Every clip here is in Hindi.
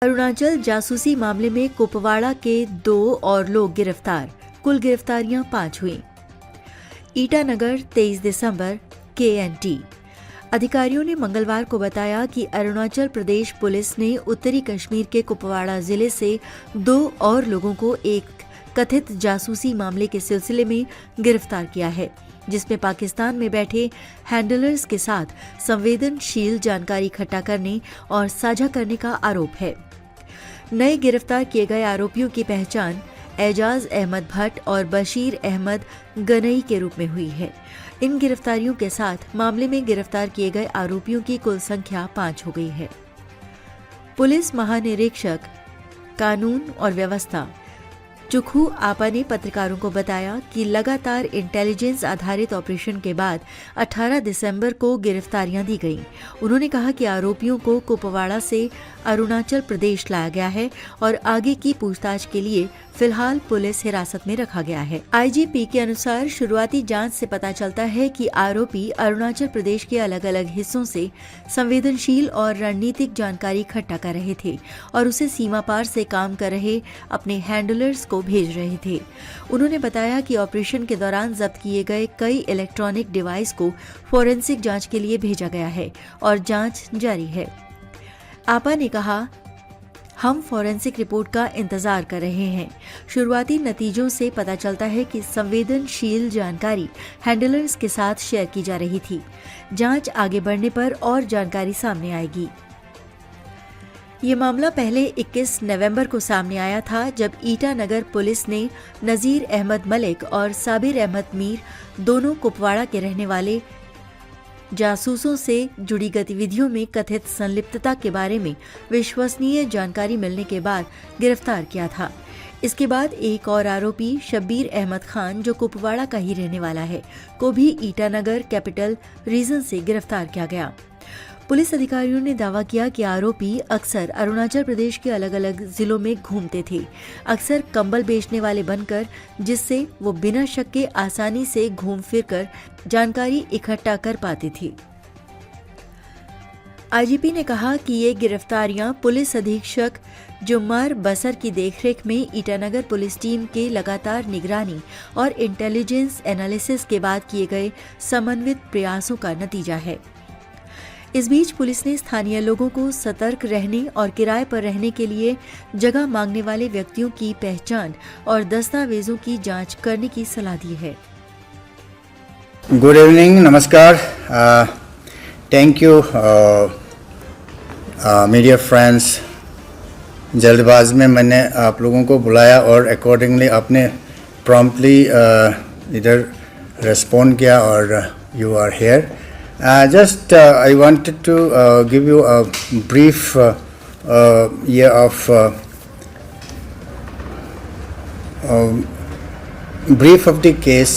अरुणाचल जासूसी मामले में कुपवाड़ा के 2 और लोग गिरफ्तार, कुल गिरफ्तारियां 5 हुई। ईटानगर 23 दिसंबर KNT। अधिकारियों ने मंगलवार को बताया कि अरुणाचल प्रदेश पुलिस ने उत्तरी कश्मीर के कुपवाड़ा जिले से 2 और लोगों को एक कथित जासूसी मामले के सिलसिले में गिरफ्तार किया है, जिसमें पाकिस्तान में बैठे हैंडलर्स के साथ संवेदनशील जानकारी इकट्ठा करने और साझा करने का आरोप है। नए गिरफ्तार किए गए आरोपियों की पहचान एजाज अहमद भट्ट और बशीर अहमद गनई के रूप में हुई है। इन गिरफ्तारियों के साथ मामले में गिरफ्तार किए गए आरोपियों की कुल संख्या 5 हो गई है। पुलिस महानिरीक्षक कानून और व्यवस्था चुखू आपा ने पत्रकारों को बताया कि लगातार इंटेलिजेंस आधारित ऑपरेशन के बाद 18 दिसंबर को गिरफ्तारियां दी गईं। उन्होंने कहा कि आरोपियों को कुपवाड़ा से अरुणाचल प्रदेश लाया गया है और आगे की पूछताछ के लिए फिलहाल पुलिस हिरासत में रखा गया है। IGP के अनुसार शुरुआती जांच से पता चलता है कि आरोपी अरुणाचल प्रदेश के अलग अलग हिस्सों से संवेदनशील और रणनीतिक जानकारी इकट्ठा कर रहे थे और उसे सीमा पार से काम कर रहे अपने हैंडलर्स को भेज रहे थे। उन्होंने बताया कि ऑपरेशन के दौरान जब्त किए गए कई इलेक्ट्रॉनिक डिवाइस को फोरेंसिक जांच के लिए भेजा गया है और जांच जारी है। आपा ने कहा, हम फोरेंसिक रिपोर्ट का इंतजार कर रहे हैं। शुरुआती नतीजों से पता चलता है कि संवेदनशील जानकारी हैंडलर्स के साथ शेयर की जा रही थी। जांच आगे बढ़ने पर और जानकारी सामने आएगी। ये मामला पहले 21 नवंबर को सामने आया था, जब ईटानगर पुलिस ने नजीर अहमद मलिक और साबिर अहमद मीर, दोनों कुपवाड़ा के रहने वाले जासूसों से जुड़ी गतिविधियों में कथित संलिप्तता के बारे में विश्वसनीय जानकारी मिलने के बाद गिरफ्तार किया था। इसके बाद एक और आरोपी शब्बीर अहमद खान, जो कुपवाड़ा का ही रहने वाला है, को भी ईटानगर कैपिटल रीजन से गिरफ्तार किया गया। पुलिस अधिकारियों ने दावा किया कि आरोपी अक्सर अरुणाचल प्रदेश के अलग अलग जिलों में घूमते थे, अक्सर कंबल बेचने वाले बनकर, जिससे वो बिना शक के आसानी से घूम फिरकर जानकारी इकट्ठा कर पाते थे। IGP ने कहा कि ये गिरफ्तारियां पुलिस अधीक्षक जुम्मार बसर की देखरेख में ईटानगर पुलिस टीम के लगातार निगरानी और इंटेलिजेंस एनालिसिस के बाद किए गए समन्वित प्रयासों का नतीजा है। इस बीच पुलिस ने स्थानीय लोगों को सतर्क रहने और किराए पर रहने के लिए जगह मांगने वाले व्यक्तियों की पहचान और दस्तावेजों की जांच करने की सलाह दी है। गुड इवनिंग, नमस्कार। Thank you media friends. जल्दबाज में मैंने आप लोगों को बुलाया और अकॉर्डिंगली आपने प्रॉम्प्टली इधर रिस्पॉन्ड किया और you are here. Just I wanted to give you a brief brief of the case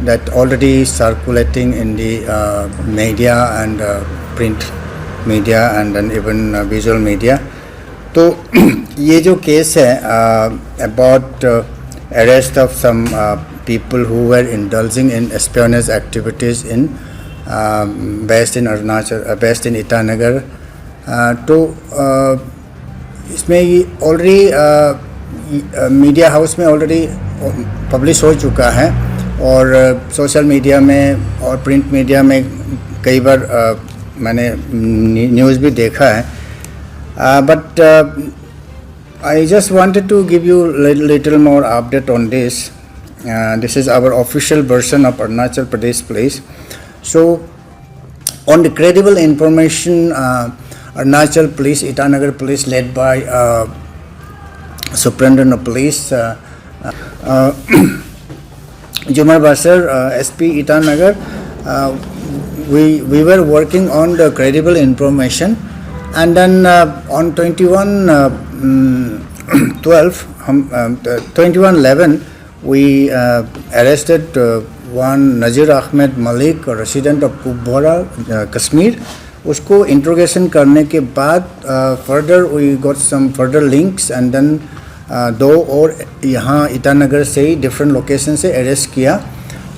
that already circulating in the media and print media and then even visual media. तो ये जो केस है about arrest of some people who were indulging in espionage activities in based in Arunachal, based in Itanagar. तो इसमें ये ऑलरेडी मीडिया हाउस में ऑलरेडी पब्लिश हो चुका है और सोशल मीडिया में और प्रिंट मीडिया में कई बार मैंने न्यूज़ भी देखा है। But I just wanted to give you little more update on this. This is our official version of Arunachal Pradesh police. So, on the credible information, Arunachal Police, Itanagar Police, led by Superintendent of Police, Jummar Basar, SP Itanagar, we were working on the credible information, and then on 21/11, we arrested one Nazir Ahmed Malik, resident of Kupwara, Kashmir. उसको इंट्रोगेशन करने के बाद further we got some further links and then 2 और यहाँ ईटानगर से ही डिफरेंट लोकेशन से अरेस्ट किया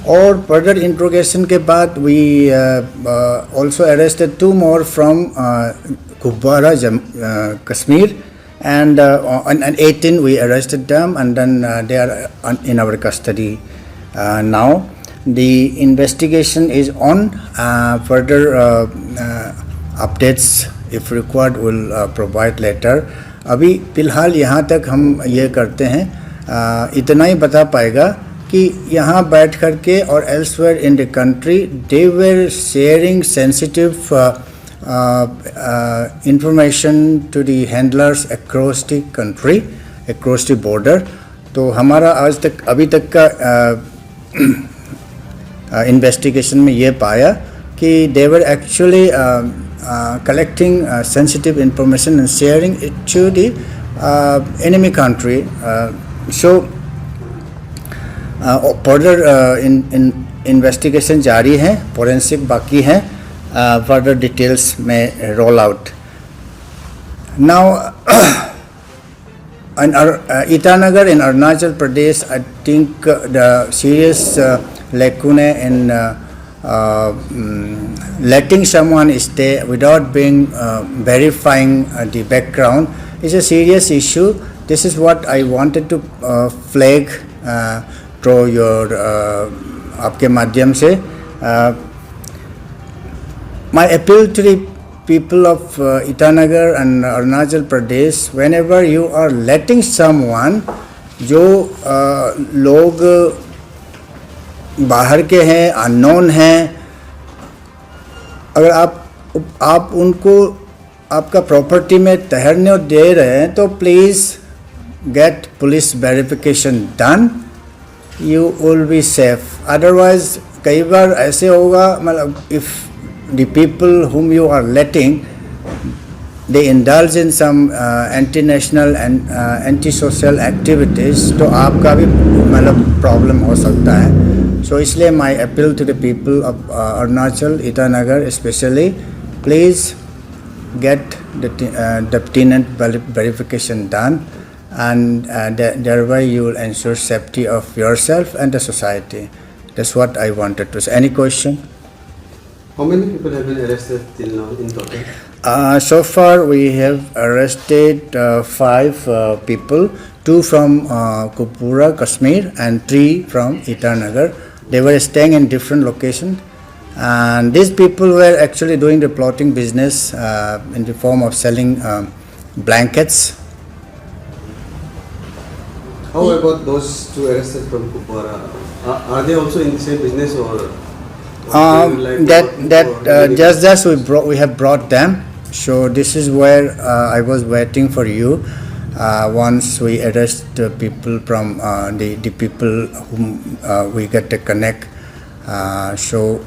और फर्दर इंट्रोगेशन के बाद we also arrested 2 more from Kupwara, Kashmir and on 18 we arrested them, and then they are in our custody now. The investigation is on. Further updates if required will provide later. अभी फ़िलहाल यहाँ तक हम ये करते हैं, इतना ही बता पाएगा कि यहाँ बैठ कर के और elsewhere in the country they were sharing sensitive information to the handlers across the country, across the border. तो हमारा आज तक अभी तक का investigation में ये पाया कि they were actually collecting sensitive information and sharing it to the enemy country. So further investigation जारी है, forensic बाकी है, further details में roll out. Now in Itanagar in Arunachal Pradesh, I think the serious lacuna in letting someone stay without being verifying the background is a serious issue. This is what I wanted to flag through your आपके माध्यम से. My appeal to the people of Itanagar and Arunachal Pradesh, whenever you are letting someone जो लोग बाहर के हैं, अननोन हैं, अगर आप उनको आपका प्रॉपर्टी में ठहरने दे रहे हैं तो please get police verification done, you will be safe. Otherwise कई बार ऐसे होगा, मतलब if the people whom you are letting they indulge in some anti-national and anti-social activities, तो आपका भी मतलब प्रॉब्लम हो सकता है. So इसलिए my appeal to the people of Arunachal, Itanagar especially, please get the tenant verification done, and thereby you will ensure safety of yourself and the society. That's what I wanted to say. Any question? How many people have been arrested till now in total? So far we have arrested 5 people, 2 from Kupura, Kashmir, and 3 from Itanagar. They were staying in different locations, and these people were actually doing the plotting business in the form of selling blankets. How about those 2 arrested from Kupwara? Are they also in the same business or? Just we have brought them. So this is where I was waiting for you. Once we arrest the people from the people whom we get to connect. So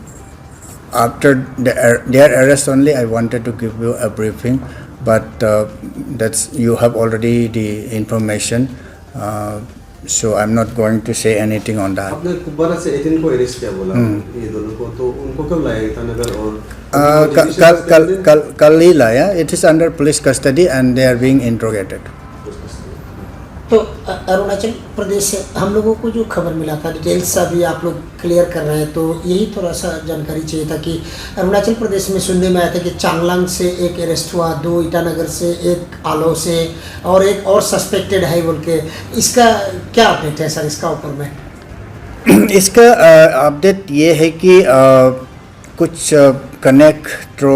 after their arrest only, I wanted to give you a briefing. But that's you have already the information. So I'm not going to say anything on that. आपने कुपवारा से 18 को अरेस्ट किया बोला, ये दोनों को, तो उनको कब लाया ईटानगर और कल ही लाया. It is under police custody and they are being interrogated. तो अरुणाचल प्रदेश से हम लोगों को जो खबर मिला था, डिटेल्स अभी आप लोग क्लियर कर रहे हैं, तो यही थोड़ा सा जानकारी चाहिए था कि अरुणाचल प्रदेश में सुनने में आया था कि चांगलांग से एक अरेस्ट हुआ, 2 ईटानगर से, 1 आलो से और एक और सस्पेक्टेड है बोल के. इसका क्या अपडेट है सर इसका ऊपर में? इसका अपडेट ये है कि कुछ कनेक्ट थ्रू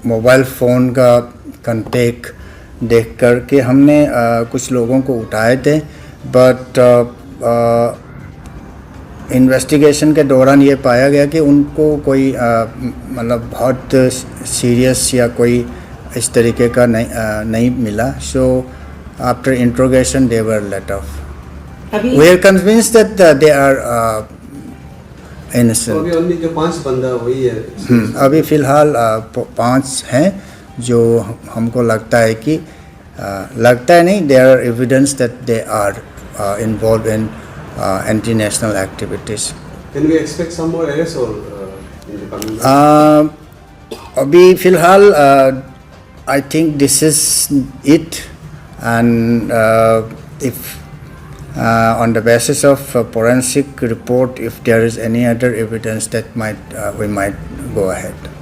मोबाइल फ़ोन का कॉन्टेक्ट देख कर के हमने कुछ लोगों को उठाए थे. बट इन्वेस्टिगेशन के दौरान ये पाया गया कि उनको कोई मतलब बहुत सीरियस या कोई इस तरीके का नहीं मिला. So after interrogation they were let off. We are convinced that they are innocent. अभी only जो 5 बंदा वही है. अभी फ़िलहाल 5 हैं जो हमको लगता है कि लगता है नहीं, there are evidence that they are involved in anti-national activities. Can we expect some more arrests or in the coming days? अभी फ़िलहाल I think this is it, and if on the basis of forensic report, if there is any other evidence that we might go ahead.